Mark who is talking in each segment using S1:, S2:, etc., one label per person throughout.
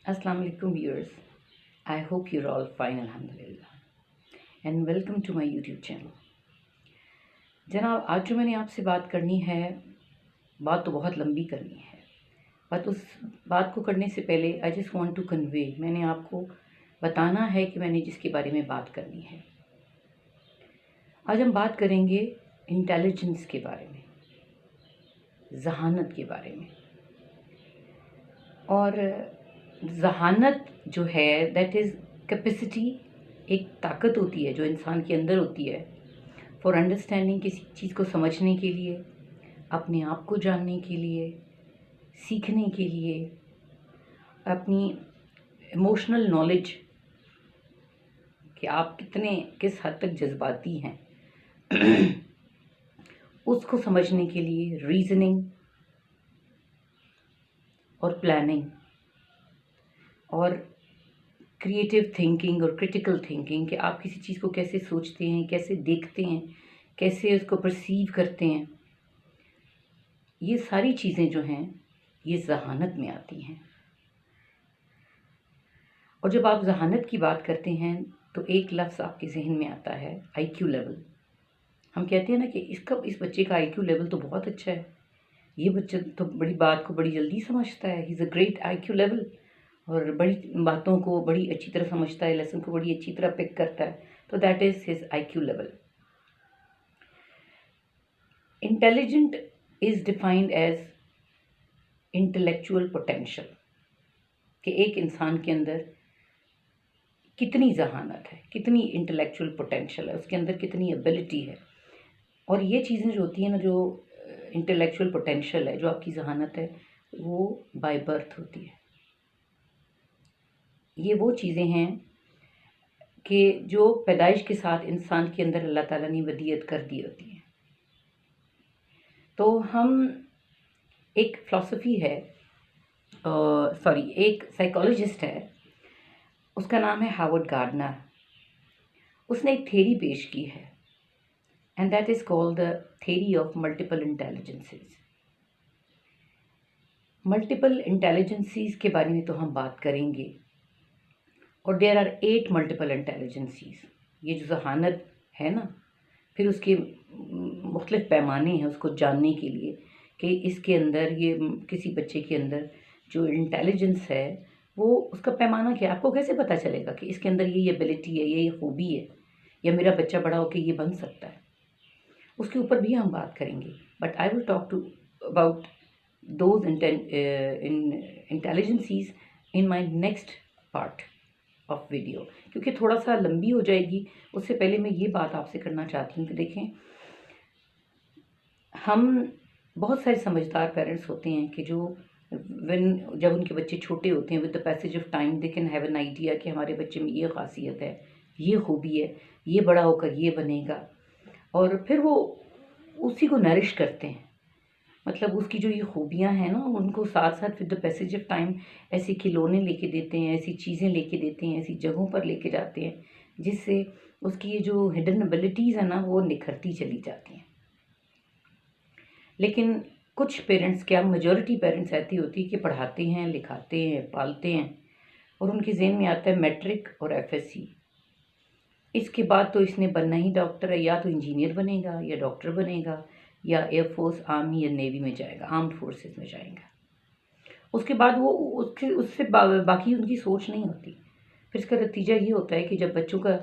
S1: Assalamu alaikum viewers. I hope you're all fine, alhamdulillah. And welcome to my YouTube channel. जनाब, आज जो मैंने आपसे बात करनी है, बात तो बहुत लंबी करनी है, बट उस बात को करने से पहले I just want to convey, मैंने आपको बताना है कि मैंने जिसके बारे में बात करनी है। आज हम बात करेंगे इंटेलिजेंस के बारे में, जहानत के बारे में। और जहानत जो है दैट इज़ कैपेसिटी, एक ताकत होती है जो इंसान के अंदर होती है फॉर अंडरस्टैंडिंग, किसी चीज़ को समझने के लिए, अपने आप को जानने के लिए, सीखने के लिए, अपनी इमोशनल नॉलेज कि आप किस हद तक जज्बाती हैं उसको समझने के लिए, रीजनिंग और प्लानिंग और क्रिएटिव थिंकिंग और क्रिटिकल थिंकिंग कि आप किसी चीज़ को कैसे सोचते हैं, कैसे देखते हैं, कैसे उसको परसीव करते हैं, ये सारी चीज़ें जो हैं ये जहानत में आती हैं। और जब आप जहानत की बात करते हैं तो एक लफ्ज़ आपके जहन में आता है, आईक्यू लेवल। हम कहते हैं ना कि इस बच्चे का आईक्यू लेवल तो बहुत अच्छा है, ये बच्चा तो बड़ी बात को बड़ी जल्दी समझता है, he is a great IQ level, और बड़ी बातों को बड़ी अच्छी तरह समझता है, लेसन को बड़ी अच्छी तरह पिक करता है, तो that is his IQ level. Intelligent is defined as intellectual potential, कि एक इंसान के अंदर कितनी जहानत है, कितनी इंटेलेक्चुअल पोटेंशियल है, उसके अंदर कितनी एबिलिटी है। और ये चीज़ें जो होती हैं ना, जो इंटेलेक्चुअल पोटेंशियल है, जो आपकी जहानत है, वो बाय बर्थ होती है। ये वो चीज़ें हैं कि जो पैदाइश के साथ इंसान के अंदर अल्लाह ताला ने वदीयत कर दी होती है। तो हम एक फ़िलासफ़ी है, एक साइकोलॉजिस्ट है, उसका नाम है हावर्ड गार्डनर। उसने एक थ्योरी पेश की है and that is called the theory of multiple intelligences. Multiple intelligences के बारे में तो हम बात करेंगे, और देयर आर 8 मल्टीपल इंटेलिजेंसीज। ये जो जहानत है ना, फिर उसके मुख्तलिफ पैमाने हैं उसको जानने के लिए कि इसके अंदर ये किसी बच्चे के अंदर जो इंटेलिजेंस है वो उसका पैमाना क्या है। आपको कैसे पता चलेगा कि इसके अंदर ये एबिलिटी है, ये खूबी है, या मेरा बच्चा बड़ा होकर ये बन सकता है, उसके ऊपर भी हम बात करेंगे। But I will talk to about those intelligences in my next part of video, क्योंकि थोड़ा सा लंबी हो जाएगी। उससे पहले मैं ये बात आपसे करना चाहती हूँ कि देखें, हम बहुत सारे समझदार पेरेंट्स होते हैं कि जब उनके बच्चे छोटे होते हैं, with the passage of time they can have an idea कि हमारे बच्चे में ये खासियत है, ये खूबी है, ये बड़ा होकर ये बनेगा, और फिर वो उसी को नरिश करते हैं। मतलब उसकी जो ये खूबियाँ हैं ना, उनको साथ साथ with the passage of time ऐसे खिलौने लेके देते हैं, ऐसी चीज़ें लेके देते हैं, ऐसी जगहों पर लेके जाते हैं जिससे उसकी ये जो हिडन एबिलिटीज़ है ना वो निखरती चली जाती हैं। लेकिन कुछ पेरेंट्स, क्या मेजॉरिटी पेरेंट्स ऐसी होती है कि पढ़ाते हैं, लिखाते हैं, पालते हैं, और उनके जहन में आता है मैट्रिक और एफएससी, इसके बाद तो इसने बनना ही डॉक्टर है, या तो इंजीनियर बनेगा या डॉक्टर बनेगा या एयरफोर्स, आर्मी या नेवी में जाएगा, आर्म्ड फोर्सेस में जाएगा। उसके बाद वो उससे बाकी उनकी सोच नहीं होती। फिर इसका नतीजा ये होता है कि जब बच्चों का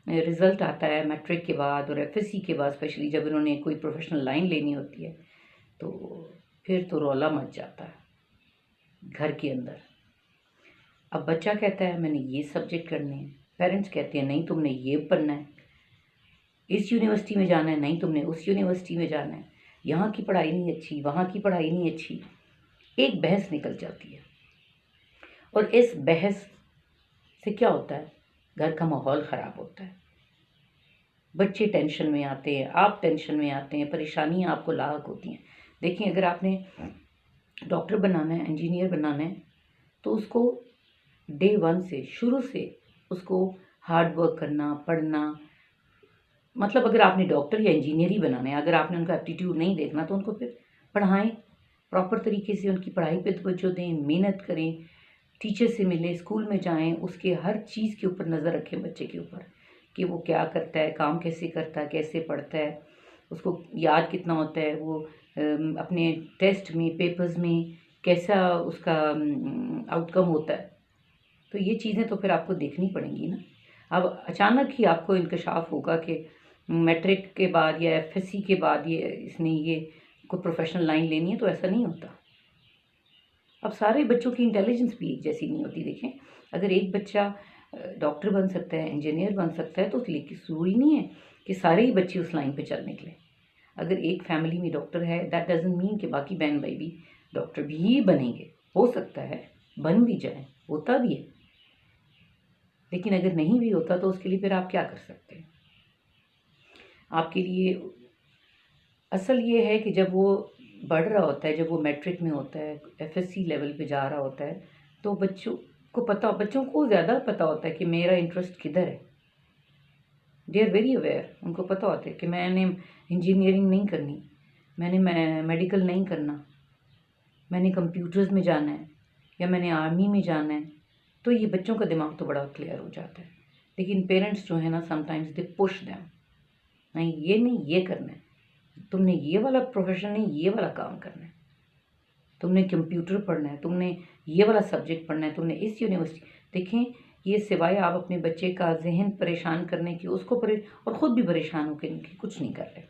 S1: रिज़ल्ट आता है मैट्रिक के बाद और एफएससी के बाद, स्पेशली जब इन्होंने कोई प्रोफेशनल लाइन लेनी होती है, तो फिर तो रौला मच जाता है घर के अंदर। अब बच्चा कहता है मैंने ये सब्जेक्ट करने हैं, पेरेंट्स कहते हैं नहीं तुमने ये पढ़ना है, इस यूनिवर्सिटी में जाना है, नहीं तुमने उस यूनिवर्सिटी में जाना है, यहाँ की पढ़ाई नहीं अच्छी, वहाँ की पढ़ाई नहीं अच्छी। एक बहस निकल जाती है, और इस बहस से क्या होता है, घर का माहौल ख़राब होता है, बच्चे टेंशन में आते हैं, आप टेंशन में आते हैं, परेशानियाँ आपको लाक होती हैं। देखिए, अगर आपने डॉक्टर बनाना है, इंजीनियर बनाना है, तो उसको डे 1 से, शुरू से उसको हार्ड वर्क करना, पढ़ना, मतलब अगर आपने डॉक्टर या इंजीनियर ही बनाना है, अगर आपने उनका एप्टीट्यूड नहीं देखना तो उनको फिर पढ़ाएं, प्रॉपर तरीके से उनकी पढ़ाई पे तवज्जो दें, मेहनत करें, टीचर से मिलें, स्कूल में जाएं, उसके हर चीज़ के ऊपर नज़र रखें बच्चे के ऊपर कि वो क्या करता है, काम कैसे करता है, कैसे पढ़ता है, उसको याद कितना होता है, वो अपने टेस्ट में, पेपर्स में कैसा उसका आउटकम होता है। तो ये चीज़ें तो फिर आपको देखनी पड़ेंगी ना। अब अचानक ही आपको इंकशाफ होगा कि मैट्रिक के बाद या एफएससी के बाद इसने ये कोई प्रोफेशनल लाइन लेनी है, तो ऐसा नहीं होता। अब सारे बच्चों की इंटेलिजेंस भी एक जैसी नहीं होती। देखें, अगर एक बच्चा डॉक्टर बन सकता है, इंजीनियर बन सकता है, तो लेकिन ज़रूरी नहीं है कि सारे ही बच्चे उस लाइन पे चल निकले। अगर एक फैमिली में डॉक्टर है, दैट डजंट मीन कि बाकी बहन भाई भी डॉक्टर भी बनेंगे। हो सकता है बन भी जाए, होता भी है, लेकिन अगर नहीं भी होता तो उसके लिए फिर आप क्या कर सकते हैं। आपके लिए असल ये है कि जब वो बढ़ रहा होता है, जब वो मैट्रिक में होता है, एफएससी लेवल पे जा रहा होता है, तो बच्चों को ज़्यादा पता होता है कि मेरा इंटरेस्ट किधर है। दे आर वेरी अवेयर, उनको पता होता है कि मैंने इंजीनियरिंग नहीं करनी, मैंने मेडिकल नहीं करना, मैंने कंप्यूटर्स में जाना है या मैंने आर्मी में जाना है। तो ये बच्चों का दिमाग तो बड़ा क्लियर हो जाता है। लेकिन पेरेंट्स जो है ना, समटाइम्स दे पुश देम, नहीं ये करना है, तुमने ये वाला प्रोफेशन नहीं, ये वाला काम करना है, तुमने कंप्यूटर पढ़ना है, तुमने ये वाला सब्जेक्ट पढ़ना है, तुमने इस यूनिवर्सिटी। देखें, ये सिवाय आप अपने बच्चे का जहन परेशान करने की, और ख़ुद भी परेशान होकर इनकी कुछ नहीं कर रहे।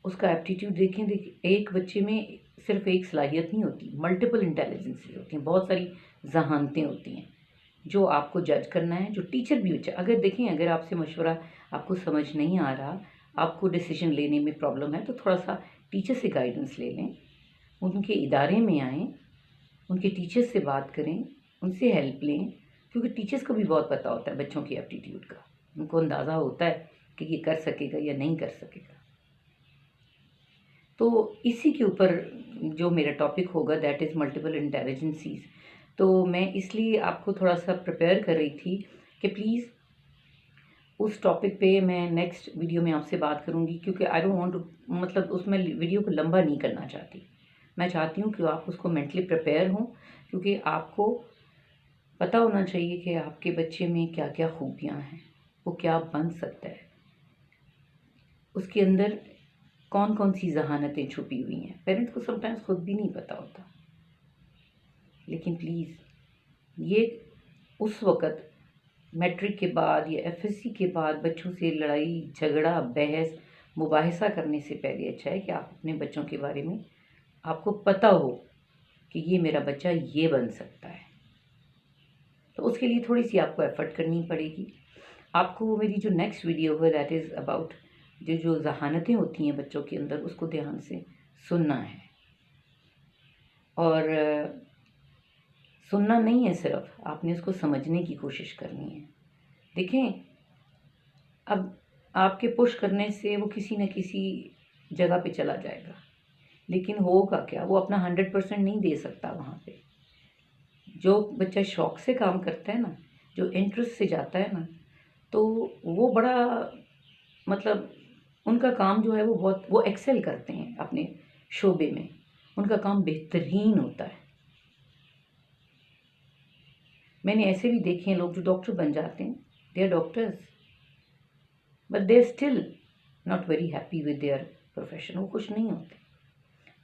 S1: उसका एप्टीट्यूड देखें, एक बच्चे में सिर्फ एक सलाहियत नहीं होती, मल्टीपल इंटेलिजेंस होती हैं, बहुत सारी जहानतें होती हैं जो आपको जज करना है, जो टीचर भी हो। अगर आपसे मशवरा, आपको समझ नहीं आ रहा, आपको डिसीजन लेने में प्रॉब्लम है, तो थोड़ा सा टीचर से गाइडेंस ले लें, उनके इदारे में आएँ, उनके टीचर से बात करें, उनसे हेल्प लें, क्योंकि टीचर्स को भी बहुत पता होता है बच्चों के एप्टीट्यूड का। उनको अंदाज़ा होता है कि ये कर सकेगा या नहीं कर सकेगा। तो इसी के ऊपर जो मेरा टॉपिक होगा, दैट इज़ मल्टीपल इंटेलिजेंसीज। तो मैं इसलिए आपको थोड़ा सा प्रिपेयर कर रही थी कि प्लीज़ उस टॉपिक पे मैं नेक्स्ट वीडियो में आपसे बात करूँगी, क्योंकि आई डोंट वांट टू, मतलब उसमें वीडियो को लंबा नहीं करना चाहती। मैं चाहती हूँ कि आप उसको मेंटली प्रिपेयर हों, क्योंकि आपको पता होना चाहिए कि आपके बच्चे में क्या क्या खूबियाँ हैं, वो क्या बन सकता है, उसके अंदर कौन कौन सी जहानतें छुपी हुई हैं। पेरेंट्स को समटाइम्स खुद भी नहीं पता होता। लेकिन प्लीज़, ये उस वक़्त मैट्रिक के बाद या एफएससी के बाद बच्चों से लड़ाई झगड़ा बहस मुबाहिसा करने से पहले अच्छा है कि आप अपने बच्चों के बारे में, आपको पता हो कि ये मेरा बच्चा ये बन सकता है। तो उसके लिए थोड़ी सी आपको एफ़र्ट करनी पड़ेगी। आपको मेरी जो नेक्स्ट वीडियो है, दैट इज़ अबाउट जो जहानतें होती हैं बच्चों के अंदर, उसको ध्यान से सुनना है। और सुनना नहीं है सिर्फ, आपने उसको समझने की कोशिश करनी है। देखें, अब आपके पुश करने से वो किसी न किसी जगह पे चला जाएगा, लेकिन होगा क्या, वो अपना 100% नहीं दे सकता वहाँ पे। जो बच्चा शौक से काम करता है ना, जो इंटरेस्ट से जाता है ना, तो वो बड़ा, मतलब उनका काम जो है वो एक्सेल करते हैं अपने शोबे में, उनका काम बेहतरीन होता है। मैंने ऐसे भी देखे हैं लोग जो डॉक्टर बन जाते हैं, they are doctors, but they are still not very happy with their profession. वो खुश नहीं होते।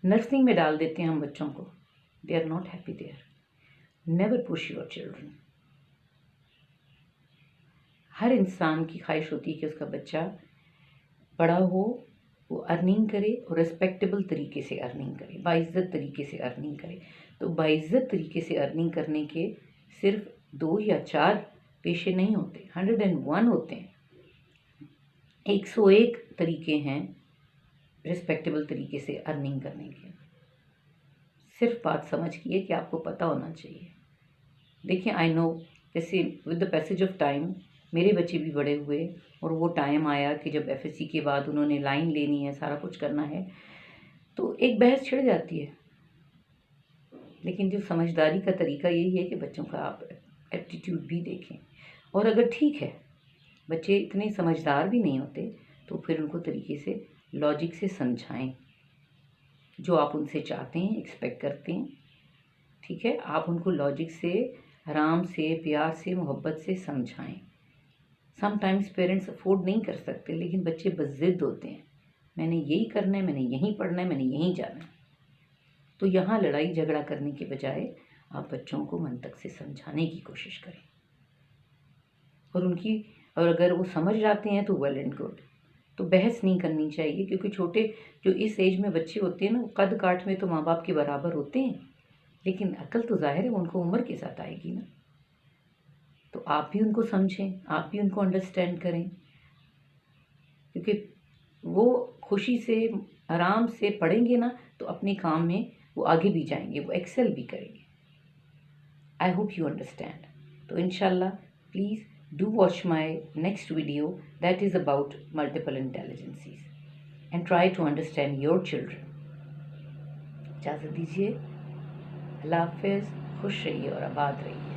S1: नर्सिंग में डाल देते हैं हम बच्चों को, they are not happy there. Never push your children. हर इंसान की ख्वाहिश होती है कि उसका बच्चा बड़ा हो, वो अर्निंग करे और रिस्पेक्टेबल तरीके से अर्निंग करे, बाइज्जत तरीके से अर्निंग करे। तो बाइज्जत तरीके से अर्निंग करने के सिर्फ 2 या 4 पेशे नहीं होते, 101 होते हैं। 101 तरीके हैं रिस्पेक्टेबल तरीके से अर्निंग करने के। सिर्फ बात समझिए कि आपको पता होना चाहिए। देखिए, आई नो, जैसे with the passage of time मेरे बच्चे भी बड़े हुए और वो टाइम आया कि जब एफएससी के बाद उन्होंने लाइन लेनी है, सारा कुछ करना है, तो एक बहस छिड़ जाती है। लेकिन जो समझदारी का तरीका यही है कि बच्चों का आप एप्टीट्यूड भी देखें, और अगर ठीक है बच्चे इतने समझदार भी नहीं होते, तो फिर उनको तरीके से लॉजिक से समझाएं जो आप उनसे चाहते हैं, एक्सपेक्ट करते हैं। ठीक है, आप उनको लॉजिक से, आराम से, प्यार से, मोहब्बत से समझाएं। समटाइम्स पेरेंट्स अफोर्ड नहीं कर सकते, लेकिन बच्चे बज़िद होते हैं, मैंने यही करना है, मैंने यहीं पढ़ना है, मैंने यहीं जाना है। तो यहाँ लड़ाई झगड़ा करने के बजाय आप बच्चों को मंतक से समझाने की कोशिश करें, और अगर वो समझ जाते हैं तो वेल एंड गुड। तो बहस नहीं करनी चाहिए, क्योंकि छोटे जो इस एज में बच्चे होते हैं ना, कद काठ में तो माँ बाप के बराबर होते हैं, लेकिन अकल तो जाहिर है उनको उम्र के साथ आएगी ना। तो आप भी उनको समझें, आप भी उनको अंडरस्टैंड करें, क्योंकि वो खुशी से, आराम से पढ़ेंगे ना तो अपने काम में वो आगे भी जाएंगे, वो एक्सेल भी करेंगे। I hope you understand. तो इंशाल्लाह please do watch my next video that is about multiple intelligences and try to understand your children. इजाज़त दीजिए, अल्लाह हाफ़िज़, खुश रहिए और आबाद रहिए।